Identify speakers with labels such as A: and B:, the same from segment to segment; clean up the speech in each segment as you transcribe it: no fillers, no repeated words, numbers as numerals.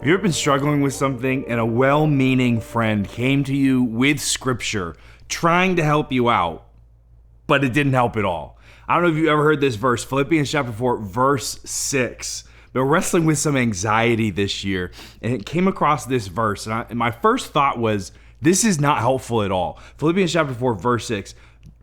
A: Have you ever been struggling with something and a well-meaning friend came to you with scripture trying to help you out, but it didn't help at all? I don't know if you ever heard this verse, Philippians chapter 4, verse 6. Been wrestling with some anxiety this year, and it came across this verse, and my first thought was, this is not helpful at all. Philippians chapter 4, verse 6,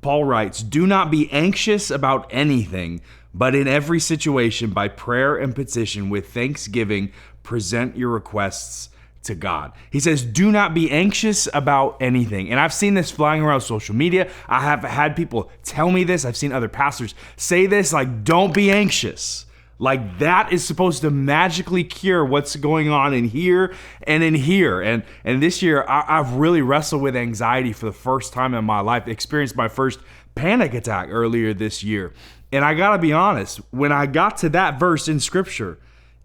A: Paul writes, "Do not be anxious about anything, but in every situation, by prayer and petition, with thanksgiving, present your requests to God." He says, do not be anxious about anything. And I've seen this flying around social media. I have had people tell me this. I've seen other pastors say this, like, don't be anxious. Like that is supposed to magically cure what's going on in here and in here. And this year, I've really wrestled with anxiety for the first time in my life. Experienced my first panic attack earlier this year. And I gotta be honest, when I got to that verse in scripture,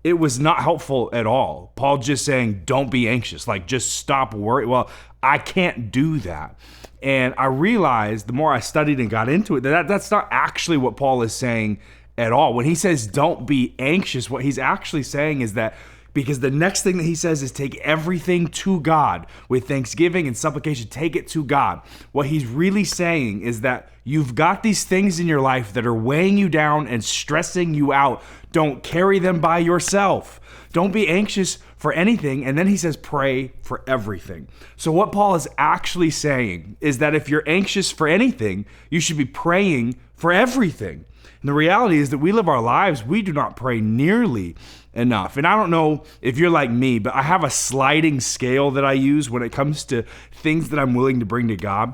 A: it was not helpful at all. Paul just saying, don't be anxious, like just stop worrying. Well, I can't do that. And I realized the more I studied and got into it, that's not actually what Paul is saying at all. When he says don't be anxious, what he's actually saying is that, because the next thing that he says is take everything to God with thanksgiving and supplication, take it to God. What he's really saying is that you've got these things in your life that are weighing you down and stressing you out. Don't carry them by yourself. Don't be anxious for anything. And then he says, pray for everything. So what Paul is actually saying is that if you're anxious for anything, you should be praying for everything. And the reality is that we live our lives, we do not pray nearly enough. And I don't know if you're like me, but I have a sliding scale that I use when it comes to things that I'm willing to bring to God.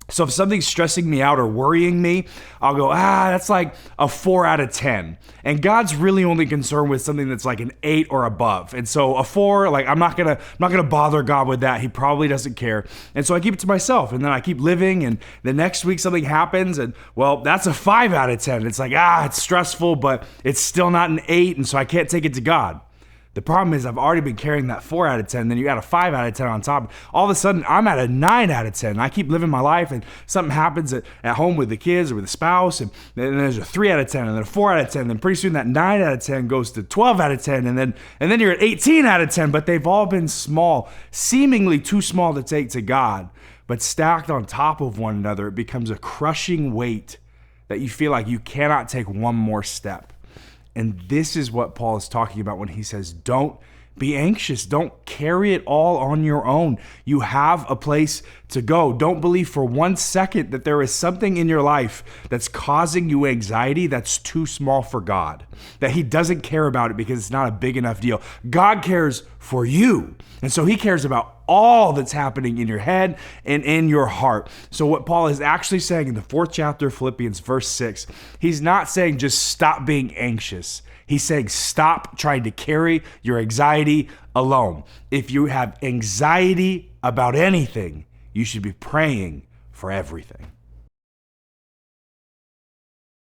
A: So if something's stressing me out or worrying me, I'll go, that's like a 4 out of 10. And God's really only concerned with something that's like an 8 or above. And so a 4, like I'm not gonna bother God with that. He probably doesn't care. And so I keep it to myself, and then I keep living, and the next week something happens, and well, that's a 5 out of 10. It's like, it's stressful, but it's still not an 8, and so I can't take it to God. The problem is I've already been carrying that 4 out of 10, then you got a 5 out of 10 on top. All of a sudden, I'm at a 9 out of 10. I keep living my life, and something happens at home with the kids or with the spouse, and then there's a 3 out of 10, and then a 4 out of 10. Then pretty soon that 9 out of 10 goes to 12 out of 10, and then you're at 18 out of 10. But they've all been small, seemingly too small to take to God. But stacked on top of one another, it becomes a crushing weight that you feel like you cannot take one more step. And this is what Paul is talking about when he says, don't be anxious. Don't carry it all on your own. You have a place to go. Don't believe for 1 second that there is something in your life that's causing you anxiety that's too small for God, that he doesn't care about it because it's not a big enough deal. God cares for you. And so he cares about all that's happening in your head and in your heart. So what Paul is actually saying in the 4th chapter of Philippians, verse 6, he's not saying just stop being anxious. He's saying stop trying to carry your anxiety alone. If you have anxiety about anything, you should be praying for everything.